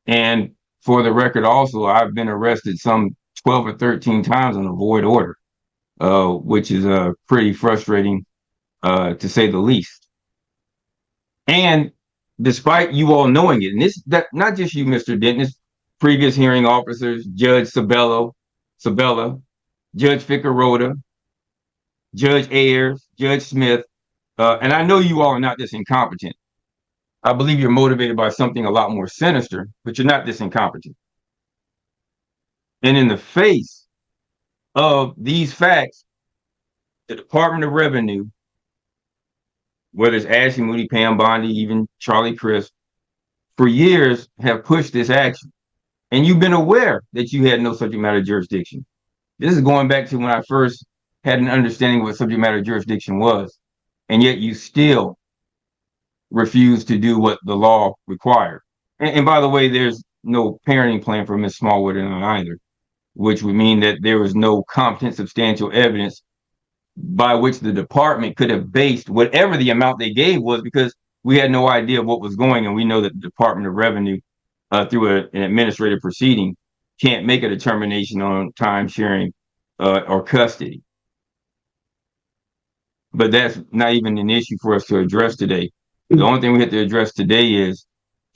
And for the record, also, I've been arrested some 12 or 13 times on a void order, which is pretty frustrating, to say the least. And despite you all knowing it, and that not just you, Mr. Denton, it's previous hearing officers, Judge Sabella, Judge Ficarota, Judge Ayers, Judge Smith, and I know you all are not this incompetent. I believe you're motivated by something a lot more sinister, but you're not this incompetent. And in the face of these facts, the Department of Revenue, whether it's Ashley Moody, Pam Bondi, even Charlie Crisp, for years have pushed this action. And you've been aware that you had no subject matter jurisdiction. This is going back to when I first had an understanding of what subject matter jurisdiction was. And yet you still refuse to do what the law required. And by the way, there's no parenting plan for Miss Smallwood and I either, which would mean that there was no competent substantial evidence by which the department could have based whatever the amount they gave was, because we had no idea what was going. And we know that the Department of Revenue, through an administrative proceeding, can't make a determination on time sharing or custody. But that's not even an issue for us to address today. The only thing we have to address today is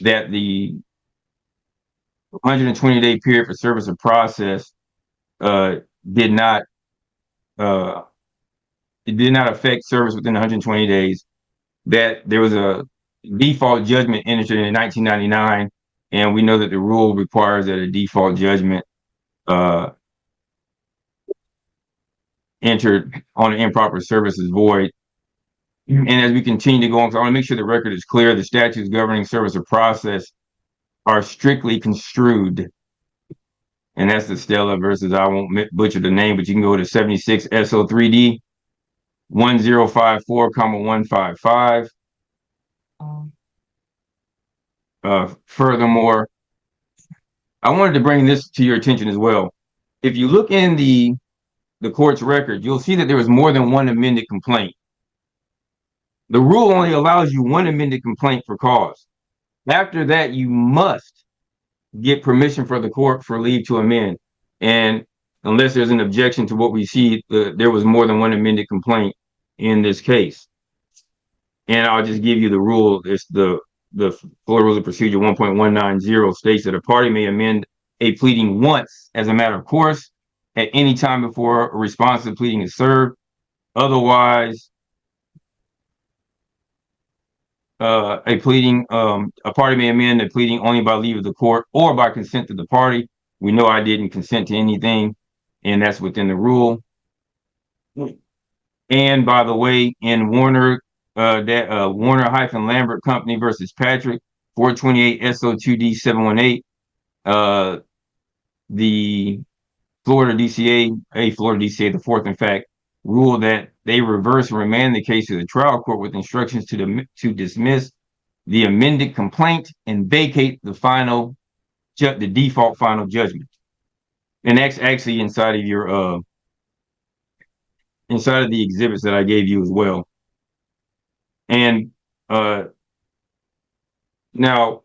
that the 120-day period for service of process did not affect service within 120 days. That there was a default judgment entered in 1999, and we know that the rule requires that a default judgment entered on an improper service is void. And as we continue to go on, so I want to make sure the record is clear. The statutes governing service of process are strictly construed. And that's the Stella versus, I won't butcher the name, but you can go to 76 SO3D 1054,155. Furthermore, I wanted to bring this to your attention as well. If you look in the court's record, you'll see that there was more than one amended complaint. The rule only allows you one amended complaint for cause. After that, you must get permission for the court for leave to amend. And unless there's an objection to what we see, there was more than one amended complaint in this case. And I'll just give you the rule. It's the Florida Rules of Procedure 1.190 states that a party may amend a pleading once as a matter of course at any time before a response to the pleading is served. Otherwise, a party may amend a pleading only by leave of the court or by consent to the party. We know I didn't consent to anything, and that's within the rule. And by the way, in Warner, Warner-Lambert Company versus Patrick, 428 SO2D 718, the Florida DCA, the fourth, in fact, ruled that they reverse and remand the case to the trial court with instructions to dismiss the amended complaint and vacate the default final judgment. And that's actually inside of your inside of the exhibits that I gave you as well. And now,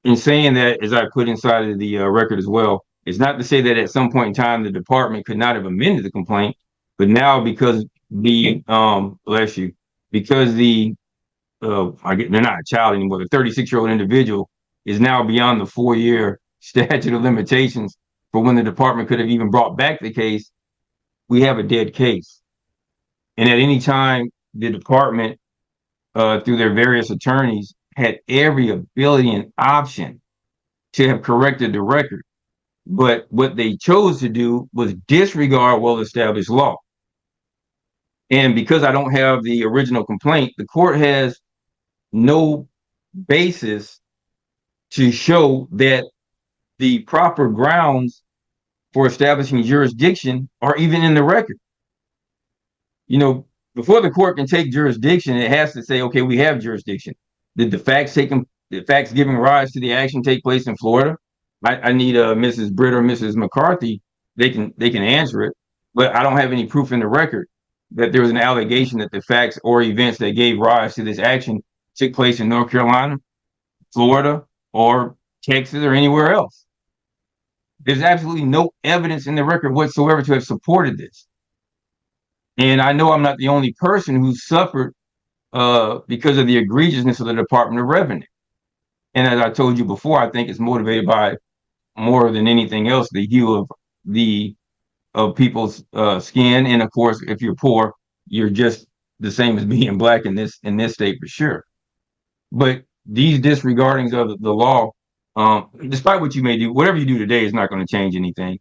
in saying that, as I put inside of the record as well, it's not to say that at some point in time the department could not have amended the complaint, but now because they're not a child anymore, the 36-year-old individual is now beyond the 4-year statute of limitations for when the department could have even brought back the case. We have a dead case. And at any time, the department, through their various attorneys, had every ability and option to have corrected the record. But what they chose to do was disregard well-established law. And because I don't have the original complaint, the court has no basis to show that the proper grounds for establishing jurisdiction are even in the record. You know, before the court can take jurisdiction, it has to say, okay, we have jurisdiction. Did the facts giving rise to the action take place in Florida? I need Mrs. Britt or Mrs. McCarthy. They can answer it, but I don't have any proof in the record that there was an allegation that the facts or events that gave rise to this action took place in North Carolina, Florida, or Texas or anywhere else. There's absolutely no evidence in the record whatsoever to have supported this. And I know I'm not the only person who suffered because of the egregiousness of the Department of Revenue. And as I told you before, I think it's motivated by more than anything else the hue of people's skin, and of course, if you're poor, you're just the same as being black in this state for sure. But these disregardings of the law, despite what you may do, whatever you do today is not going to change anything.